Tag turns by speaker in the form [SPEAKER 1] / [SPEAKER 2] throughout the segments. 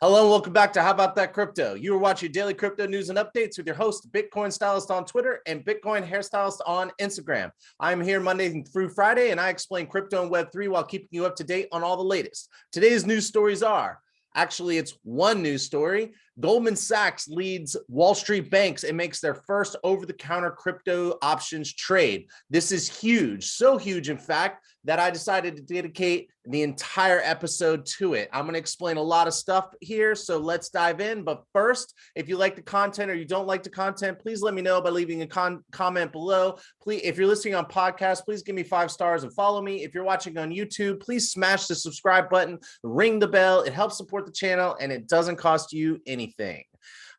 [SPEAKER 1] Hello and welcome back to How About That Crypto. You are watching daily crypto news and updates with your host, Bitcoin Stylist on Twitter and Bitcoin Hairstylist on Instagram. I'm here Monday through Friday and I explain crypto and Web3 while keeping you up to date on all the latest. Today's news stories are, actually it's one news story. Goldman Sachs leads Wall Street banks and makes their first over-the-counter crypto options trade. This is huge, so huge in fact, that I decided to dedicate the entire episode to it. I'm going to explain a lot of stuff here, so let's dive in. But first, if you like the content or you don't like the content, please let me know by leaving a comment below. Please, if you're listening on podcast, please give me 5 stars and follow me. If you're watching on YouTube, please smash the subscribe button, ring the bell. It helps support the channel and it doesn't cost you anything.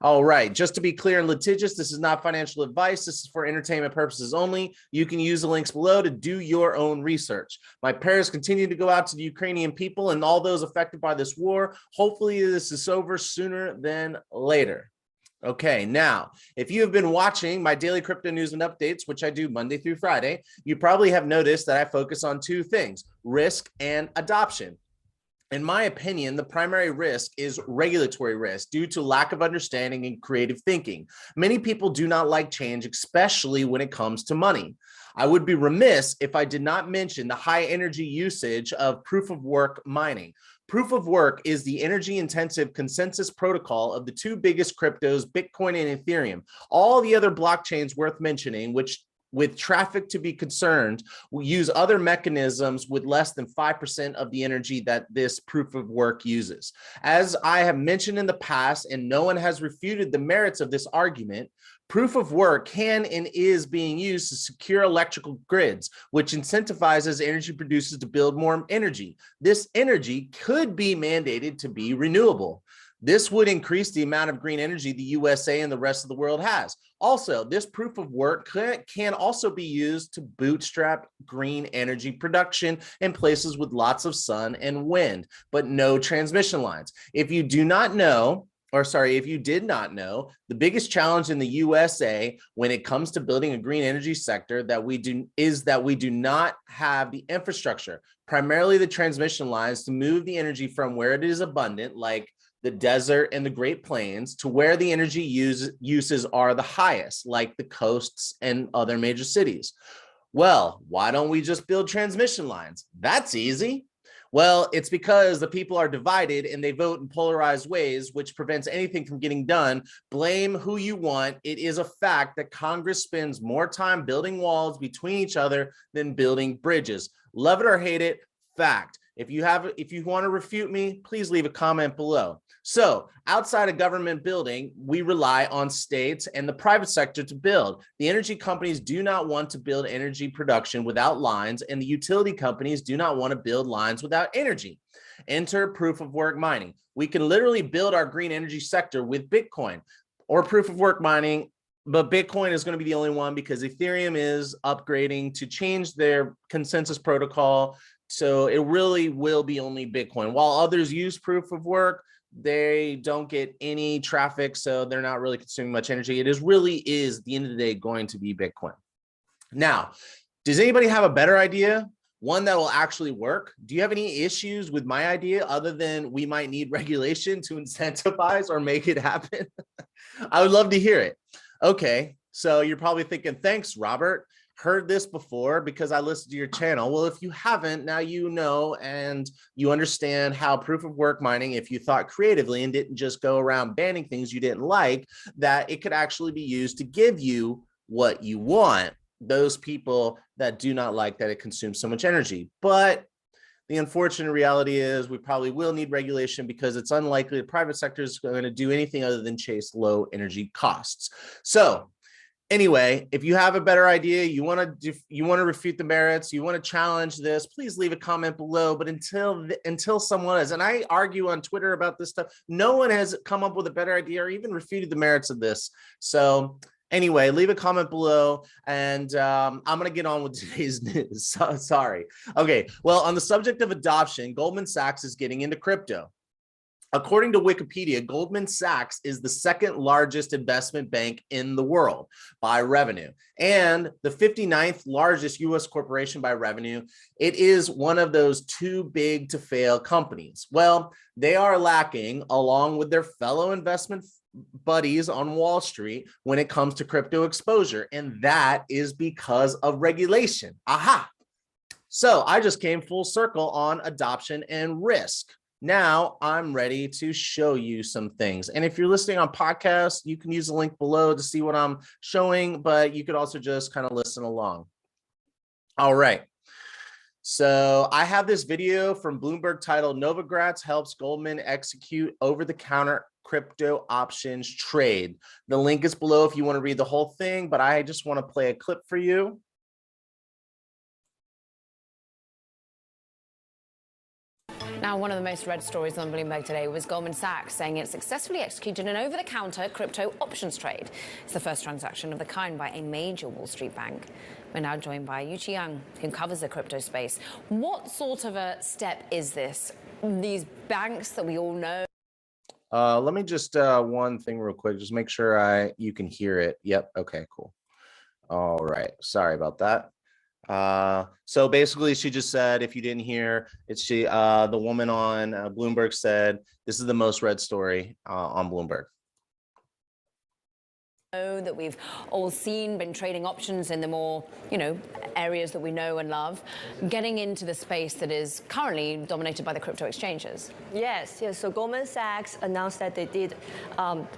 [SPEAKER 1] All right, just to be clear and litigious, this is not financial advice. This is for entertainment purposes only. You can use the links below to do your own research. My prayers continue to go out to the Ukrainian people and all those affected by this war. Hopefully this is over sooner than later. Okay, now, if you have been watching my daily crypto news and updates, which I do Monday through Friday, you probably have noticed that I focus on 2 things, risk and adoption. In my opinion, the primary risk is regulatory risk due to lack of understanding and creative thinking. Many people do not like change, especially when it comes to money. I would be remiss if I did not mention the high energy usage of proof of work mining. Proof of work is the energy intensive consensus protocol of the 2 biggest cryptos, Bitcoin and Ethereum. All the other blockchains worth mentioning, which with traffic to be concerned, will use other mechanisms with less than 5% of the energy that this proof of work uses. As I have mentioned in the past, and no one has refuted the merits of this argument, proof of work can and is being used to secure electrical grids, which incentivizes energy producers to build more energy. This energy could be mandated to be renewable. This would increase the amount of green energy the USA and the rest of the world has. Also, this proof of work can also be used to bootstrap green energy production in places with lots of sun and wind, but no transmission lines. If you do not know, if you did not know, the biggest challenge in the USA when it comes to building a green energy sector is that we do not have the infrastructure, primarily the transmission lines to move the energy from where it is abundant, like the desert and the Great Plains, to where the energy uses are the highest, like the coasts and other major cities. Well, why don't we just build transmission lines? That's easy. Well, it's because the people are divided and they vote in polarized ways, which prevents anything from getting done. Blame who you want. It is a fact that Congress spends more time building walls between each other than building bridges. Love it or hate it, fact. If you want to refute me, please leave a comment below. So outside of government building, we rely on states and the private sector to build. The energy companies do not want to build energy production without lines, and the utility companies do not want to build lines without energy. Enter proof of work mining. We can literally build our green energy sector with Bitcoin or proof of work mining, but Bitcoin is going to be the only one because Ethereum is upgrading to change their consensus protocol. So it really will be only Bitcoin. While others use proof of work, they don't get any traffic, so they're not really consuming much energy. It really is, at the end of the day, going to be Bitcoin. Now, does anybody have a better idea? One that will actually work? Do you have any issues with my idea other than we might need regulation to incentivize or make it happen? I would love to hear it. Okay, so you're probably thinking, thanks, Robert. Heard this before because I listened to your channel. Well, if you haven't, now you know and you understand how proof of work mining, if you thought creatively and didn't just go around banning things you didn't like, that it could actually be used to give you what you want, those people that do not like that it consumes so much energy. But the unfortunate reality is we probably will need regulation because it's unlikely the private sector is going to do anything other than chase low energy costs. So anyway, if you have a better idea, you want to refute the merits, you want to challenge this, please leave a comment below. But until someone has, and I argue on Twitter about this stuff, no one has come up with a better idea or even refuted the merits of this. So anyway, leave a comment below, and I'm going to get on with today's news. Sorry. Okay, well, on the subject of adoption, Goldman Sachs is getting into crypto. According to Wikipedia, Goldman Sachs is the second largest investment bank in the world by revenue and the 59th largest US corporation by revenue. It is one of those too big to fail companies. Well, they are lacking, along with their fellow investment buddies on Wall Street, when it comes to crypto exposure, and that is because of regulation. Aha! So I just came full circle on adoption and risk. Now I'm ready to show you some things. And if you're listening on podcast, you can use the link below to see what I'm showing, but you could also just kind of listen along. All right. So I have this video from Bloomberg titled Novogratz helps Goldman execute over-the-counter crypto options trade. The link is below if you want to read the whole thing, but I just want to play a clip for you.
[SPEAKER 2] Now, one of the most read stories on Bloomberg today was Goldman Sachs saying it successfully executed an over-the-counter crypto options trade. It's the first transaction of the kind by a major Wall Street bank. We're now joined by Yuqi Yang, who covers the crypto space. What sort of a step is this? These banks that we all know.
[SPEAKER 1] Let me just one thing real quick, just make sure you can hear it. Yep. Okay, cool. All right. Sorry about that. So basically she just said, if you didn't hear, the woman on Bloomberg said, this is the most read story on Bloomberg.
[SPEAKER 2] That we've all seen, been trading options in the more, areas that we know and love, getting into the space that is currently dominated by the crypto exchanges.
[SPEAKER 3] Yes. So Goldman Sachs announced that they did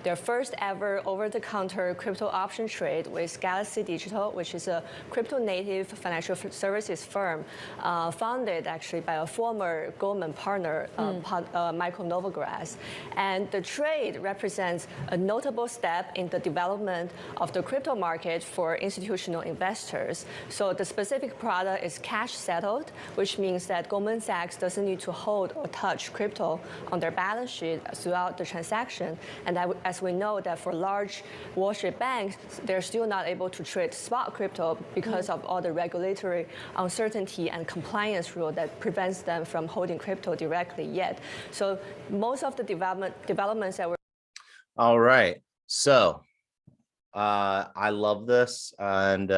[SPEAKER 3] their first ever over-the-counter crypto option trade with Galaxy Digital, which is a crypto-native financial services firm founded actually by a former Goldman partner, Michael Novogratz. And the trade represents a notable step in the development of the crypto market for institutional investors. So the specific product is cash settled, which means that Goldman Sachs doesn't need to hold or touch crypto on their balance sheet throughout the transaction. And as we know that for large Wall Street banks, they're still not able to trade spot crypto because of all the regulatory uncertainty and compliance rule that prevents them from holding crypto directly yet. So most of the developments that we're...
[SPEAKER 1] All right. So I love this. And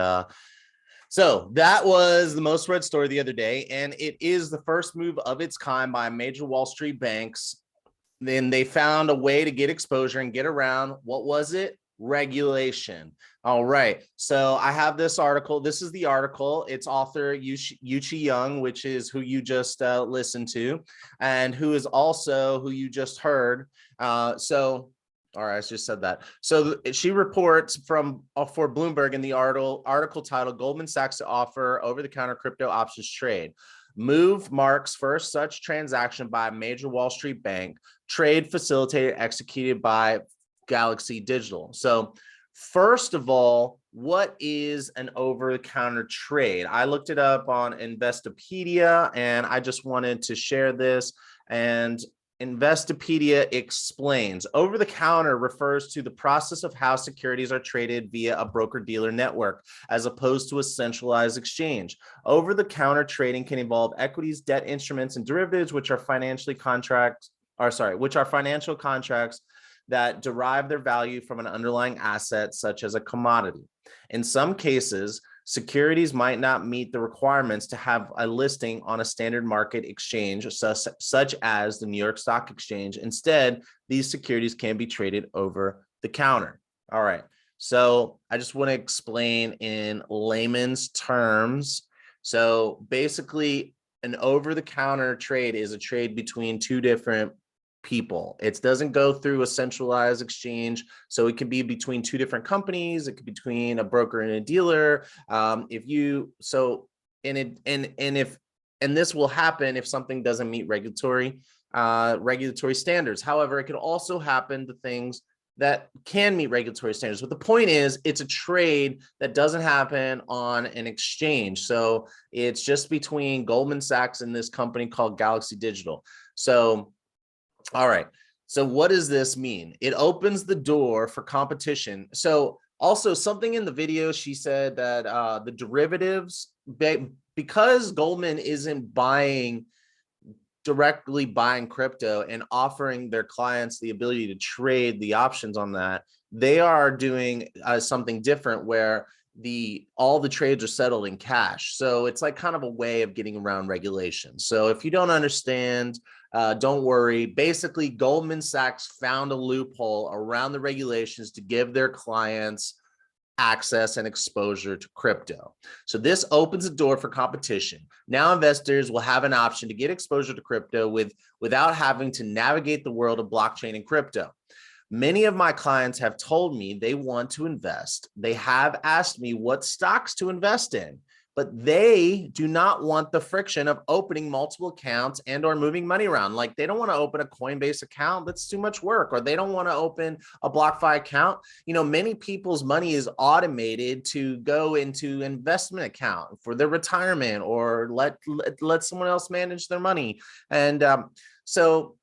[SPEAKER 1] so that was the most read story the other day. And it is the first move of its kind by major Wall Street banks. Then they found a way to get exposure and get around, what was it? Regulation. All right. So I have this article. This is the article. It's author Yuqi Yang, which is who you just listened to, and who is also who you just heard. All right, I just said that. So she reports for Bloomberg in the article titled Goldman Sachs to offer over-the-counter crypto options trade. Move marks first such transaction by a major Wall Street bank. Trade facilitated, executed by Galaxy Digital. So first of all, what is an over-the-counter trade? I looked it up on Investopedia, and I just wanted to share this. And Investopedia explains, over-the-counter refers to the process of how securities are traded via a broker-dealer network, as opposed to a centralized exchange. Over-the-counter trading can involve equities, debt instruments, and derivatives, which are financial contracts that derive their value from an underlying asset, such as a commodity. In some cases, securities might not meet the requirements to have a listing on a standard market exchange, such as the New York Stock Exchange. Instead, these securities can be traded over the counter. All right. So I just want to explain in layman's terms. So basically, an over-the-counter trade is a trade between two different people. It doesn't go through a centralized exchange, so it can be between two different companies. It could be between a broker and a dealer. And this will happen if something doesn't meet regulatory standards. However, it could also happen to things that can meet regulatory standards. But the point is, it's a trade that doesn't happen on an exchange. So it's just between Goldman Sachs and this company called Galaxy Digital. So, all right. So what does this mean? It opens the door for competition. So also something in the video, she said that the derivatives, because Goldman isn't buying directly buying crypto and offering their clients the ability to trade the options on that, they are doing something different where all the trades are settled in cash. So it's like kind of a way of getting around regulation. So if you don't understand, don't worry. Basically, Goldman Sachs found a loophole around the regulations to give their clients access and exposure to crypto. So this opens the door for competition. Now investors will have an option to get exposure to crypto without having to navigate the world of blockchain and crypto. Many of my clients have told me they want to invest. They have asked me what stocks to invest in, but they do not want the friction of opening multiple accounts and or moving money around. Like they don't want to open a Coinbase account. That's too much work. Or they don't want to open a BlockFi account. You know, many people's money is automated to go into investment account for their retirement or let someone else manage their money. And so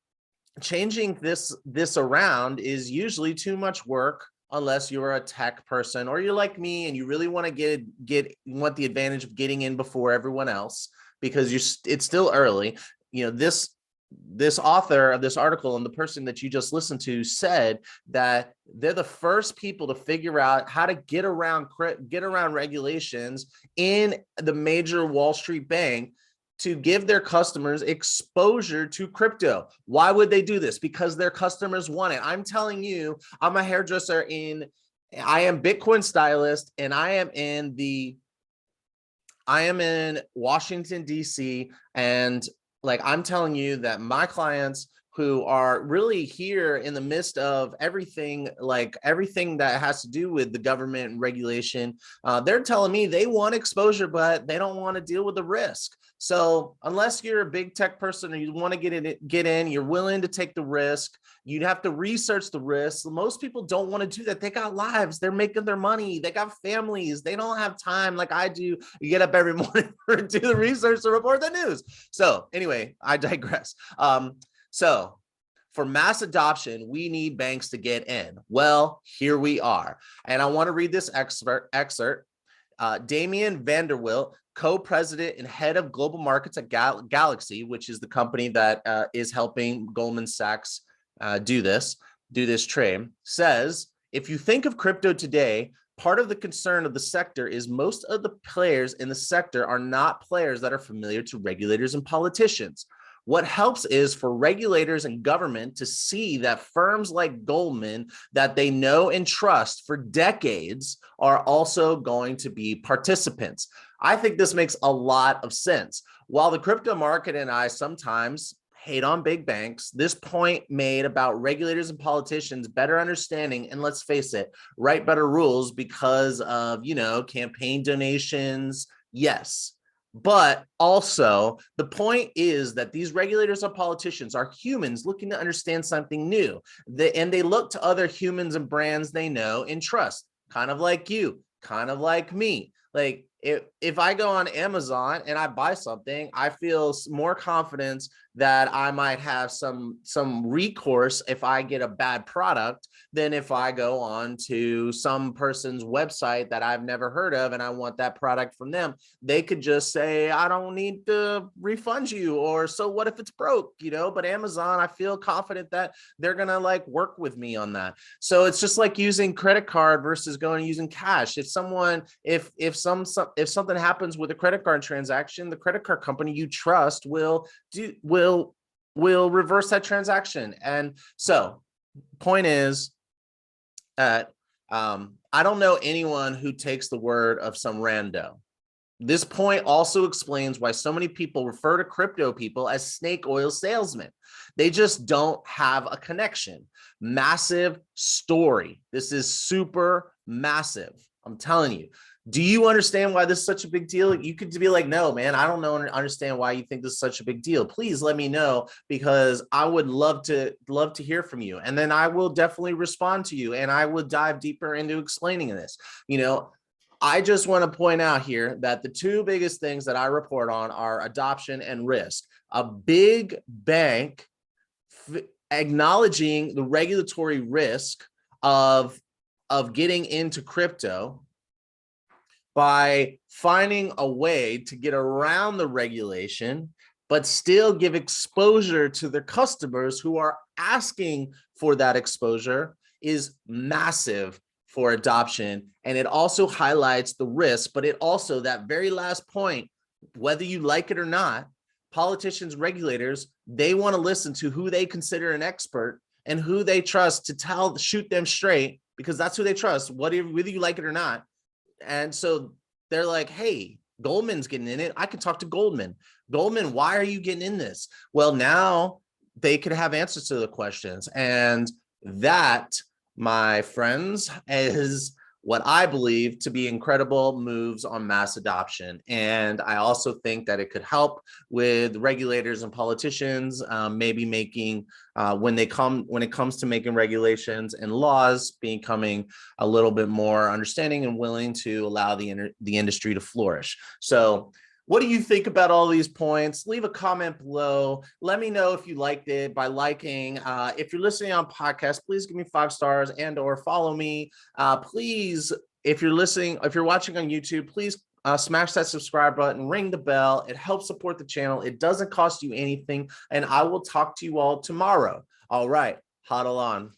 [SPEAKER 1] changing this around is usually too much work unless you're a tech person or you're like me and you really want to want the advantage of getting in before everyone else because it's still early. You know, this author of this article and the person that you just listened to said that they're the first people to figure out how to get around regulations in the major Wall Street bank to give their customers exposure to crypto. Why would they do this? Because their customers want it. I'm telling you, I'm a hairdresser I am Bitcoin stylist, and I am in Washington, DC. And like, I'm telling you that my clients who are really here in the midst of everything that has to do with the government and regulation, they're telling me they want exposure, but they don't want to deal with the risk. So unless you're a big tech person or you want to get in, you're willing to take the risk, you'd have to research the risks. Most people don't want to do that. They got lives, they're making their money, they got families, they don't have time like I do. You get up every morning to do the research to report the news. So anyway, I digress. So for mass adoption, we need banks to get in. Well, here we are. And I want to read this excerpt. Damian Vanderwilt, co-president and head of global markets at Galaxy, which is the company that is helping Goldman Sachs do this trade, says, if you think of crypto today, part of the concern of the sector is most of the players in the sector are not players that are familiar to regulators and politicians. What helps is for regulators and government to see that firms like Goldman that they know and trust for decades are also going to be participants. I think this makes a lot of sense. While the crypto market and I sometimes hate on big banks, this point made about regulators and politicians better understanding, and let's face it, write better rules because of, campaign donations. Yes. But also, the point is that these regulators or politicians are humans looking to understand something new. And they look to other humans and brands they know and trust, kind of like you, kind of like me. Like if I go on Amazon and I buy something, I feel more confidence that I might have some recourse if I get a bad product than if I go on to some person's website that I've never heard of and I want that product from them. They could just say, I don't need to refund you, or so what if it's broke, but Amazon, I feel confident that they're going to work with me on that. So it's just like using credit card versus going and using cash. If something happens with a credit card transaction, the credit card company you trust will reverse that transaction. And so point is that I don't know anyone who takes the word of some rando. This point also explains why so many people refer to crypto people as snake oil salesmen. They just don't have a connection. Massive story. This is super massive. I'm telling you. Do you understand why this is such a big deal? You could be like, no, man, I don't understand why you think this is such a big deal. Please let me know, because I would love to hear from you. And then I will definitely respond to you and I will dive deeper into explaining this. I just want to point out here that the two biggest things that I report on are adoption and risk. A big bank acknowledging the regulatory risk of getting into crypto by finding a way to get around the regulation but still give exposure to their customers who are asking for that exposure is massive for adoption. And it also highlights the risk, but it also, that very last point, whether you like it or not, politicians, regulators, they want to listen to who they consider an expert and who they trust to shoot them straight, because that's who they trust, whether you like it or not. And so they're like, hey, Goldman's getting in it. I can talk to Goldman. Goldman, why are you getting in this? Well, now they could have answers to the questions. And that, my friends, is what I believe to be incredible moves on mass adoption. And I also think that it could help with regulators and politicians, maybe making, when it comes to making regulations and laws, becoming a little bit more understanding and willing to allow the industry to flourish. So what do you think about all these points? Leave a comment below. Let me know if you liked it by liking. If you're listening on podcast, please give me 5 stars and or follow me. Please, if you're watching on YouTube, please smash that subscribe button, ring the bell. It helps support the channel. It doesn't cost you anything. And I will talk to you all tomorrow. All right, huddle on.